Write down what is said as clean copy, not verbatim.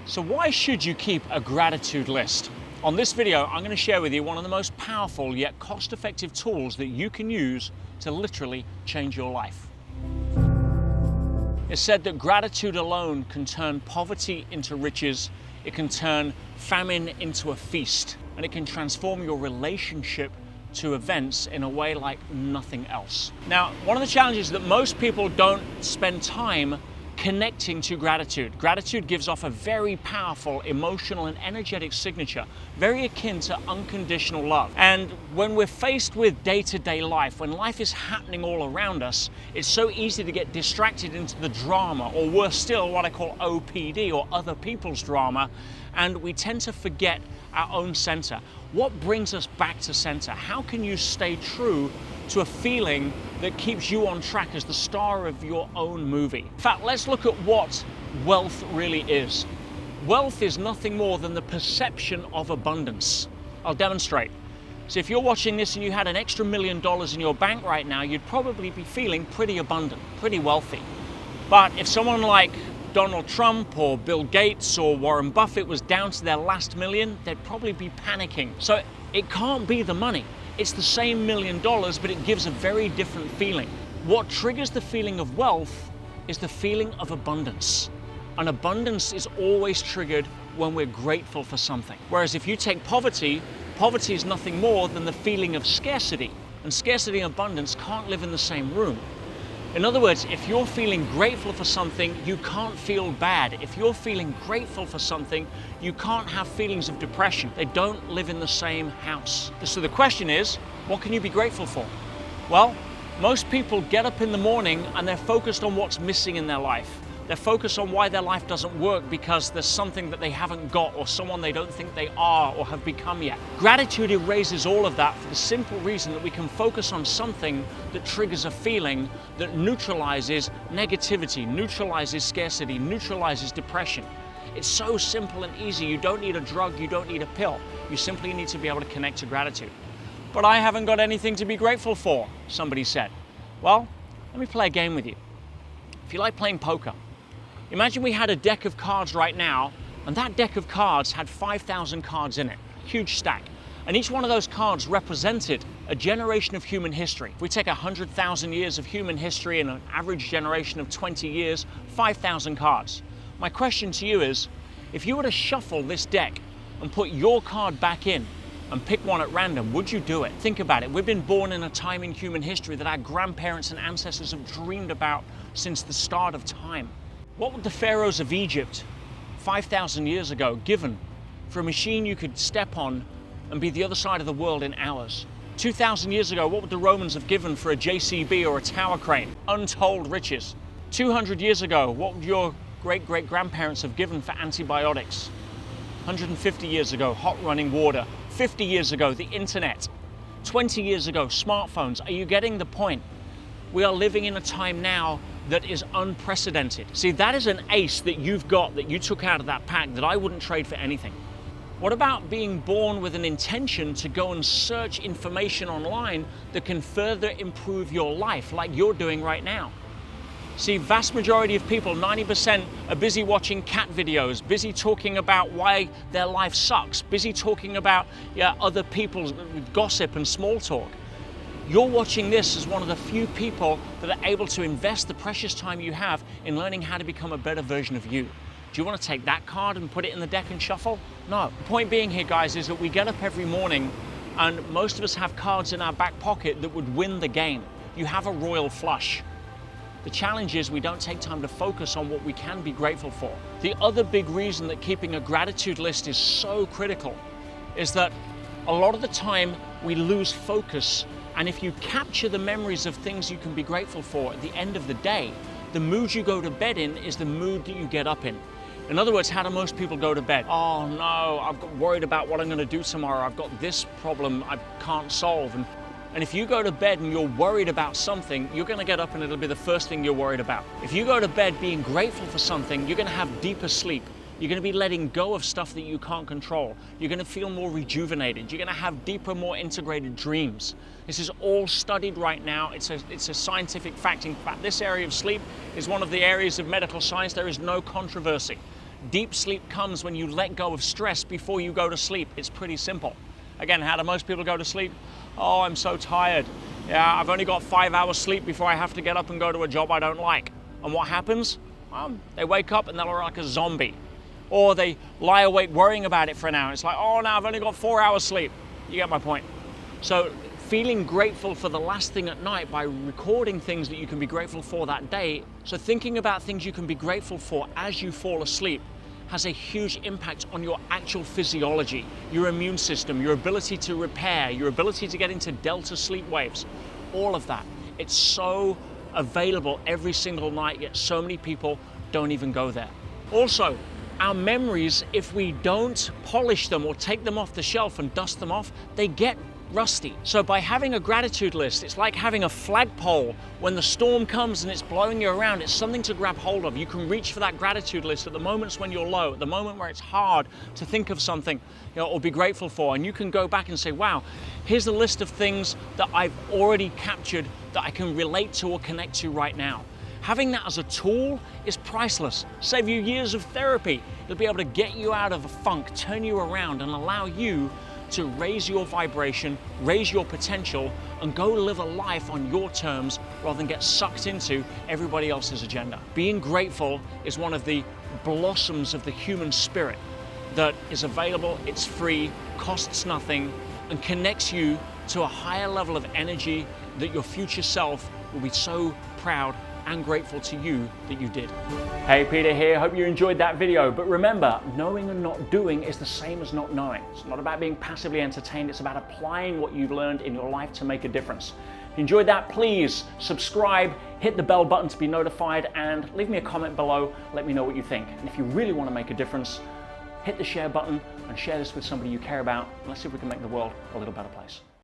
So why should you keep a gratitude list? On this video, I'm going to share with you one of the most powerful yet cost-effective tools that you can use to literally change your life. It's said that gratitude alone can turn poverty into riches, it can turn famine into a feast, and it can transform your relationship to events in a way like nothing else. Now, one of the challenges that most people don't spend time connecting to gratitude. Gratitude gives off a very powerful emotional and energetic signature, very akin to unconditional love. And when we're faced with day-to-day life, when life is happening all around us, it's so easy to get distracted into the drama, or worse still, what I call OPD, or other people's drama, and we tend to forget our own center. What brings us back to center? How can you stay true to a feeling that keeps you on track as the star of your own movie? In fact, let's look at what wealth really is. Wealth is nothing more than the perception of abundance. I'll demonstrate. So if you're watching this and you had an extra $1 million in your bank right now, you'd probably be feeling pretty abundant, pretty wealthy. But if someone like Donald Trump or Bill Gates or Warren Buffett was down to their last million, they'd probably be panicking. So it can't be the money. It's the same $1 million, but it gives a very different feeling. What triggers the feeling of wealth is the feeling of abundance. And abundance is always triggered when we're grateful for something. Whereas if you take poverty, poverty is nothing more than the feeling of scarcity. And scarcity and abundance can't live in the same room. In other words, if you're feeling grateful for something, you can't feel bad. If you're feeling grateful for something, you can't have feelings of depression. They don't live in the same house. So the question is, what can you be grateful for? Well, most people get up in the morning and they're focused on what's missing in their life. They're focused on why their life doesn't work because there's something that they haven't got or someone they don't think they are or have become yet. Gratitude erases all of that for the simple reason that we can focus on something that triggers a feeling that neutralizes negativity, neutralizes scarcity, neutralizes depression. It's so simple and easy. You don't need a drug, you don't need a pill. You simply need to be able to connect to gratitude. But I haven't got anything to be grateful for, somebody said. Well, let me play a game with you. If you like playing poker, imagine we had a deck of cards right now, and that deck of cards had 5,000 cards in it, huge stack. And each one of those cards represented a generation of human history. If we take 100,000 years of human history and an average generation of 20 years, 5,000 cards. My question to you is, if you were to shuffle this deck and put your card back in and pick one at random, would you do it? Think about it. We've been born in a time in human history that our grandparents and ancestors have dreamed about since the start of time. What would the pharaohs of Egypt 5,000 years ago given for a machine you could step on and be the other side of the world in hours? 2,000 years ago, what would the Romans have given for a JCB or a tower crane? Untold riches. 200 years ago, what would your great-great-grandparents have given for antibiotics? 150 years ago, hot running water. 50 years ago, the internet. 20 years ago, smartphones. Are you getting the point? We are living in a time now that is unprecedented. See, that is an ace that you've got, that you took out of that pack, that I wouldn't trade for anything. What about being born with an intention to go and search information online that can further improve your life, like you're doing right now? See, vast majority of people, 90%, are busy watching cat videos, busy talking about why their life sucks, busy talking about other people's gossip and small talk. You're watching this as one of the few people that are able to invest the precious time you have in learning how to become a better version of you. Do you want to take that card and put it in the deck and shuffle? No. The point being here, guys, is that we get up every morning and most of us have cards in our back pocket that would win the game. You have a royal flush. The challenge is we don't take time to focus on what we can be grateful for. The other big reason that keeping a gratitude list is so critical is that a lot of the time we lose focus. And if you capture the memories of things you can be grateful for at the end of the day, the mood you go to bed in is the mood that you get up in. In other words, how do most people go to bed? Oh no, I've got worried about what I'm going to do tomorrow. I've got this problem I can't solve. And if you go to bed and you're worried about something, you're going to get up and it'll be the first thing you're worried about. If you go to bed being grateful for something, you're going to have deeper sleep. You're going to be letting go of stuff that you can't control. You're going to feel more rejuvenated. You're going to have deeper, more integrated dreams. This is all studied right now. It's a scientific fact. In fact, this area of sleep is one of the areas of medical science there is no controversy. Deep sleep comes when you let go of stress before you go to sleep. It's pretty simple. Again, how do most people go to sleep? Oh, I'm so tired. Yeah, I've only got 5 hours sleep before I have to get up and go to a job I don't like. And what happens? They wake up and they're like a zombie. Or they lie awake worrying about it for an hour. It's like, oh, now I've only got 4 hours sleep. You get my point. So feeling grateful for the last thing at night by recording things that you can be grateful for that day. So thinking about things you can be grateful for as you fall asleep has a huge impact on your actual physiology, your immune system, your ability to repair, your ability to get into delta sleep waves, all of that. It's so available every single night, yet so many people don't even go there. Also, our memories, if we don't polish them or take them off the shelf and dust them off, they get rusty. So by having a gratitude list, it's like having a flagpole. When the storm comes and it's blowing you around, it's something to grab hold of. You can reach for that gratitude list at the moments when you're low, at the moment where it's hard to think of something, or be grateful for. And you can go back and say, wow, here's a list of things that I've already captured that I can relate to or connect to right now. Having that as a tool is priceless. Save you years of therapy. It'll be able to get you out of a funk, turn you around, and allow you to raise your vibration, raise your potential, and go live a life on your terms rather than get sucked into everybody else's agenda. Being grateful is one of the blossoms of the human spirit that is available, it's free, costs nothing, and connects you to a higher level of energy that your future self will be so proud and grateful to you that you did. Hey, Peter here. Hope you enjoyed that video. But remember, knowing and not doing is the same as not knowing. It's not about being passively entertained. It's about applying what you've learned in your life to make a difference. If you enjoyed that, please subscribe, hit the bell button to be notified, and leave me a comment below. Let me know what you think. And if you really want to make a difference, hit the share button and share this with somebody you care about. Let's see if we can make the world a little better place.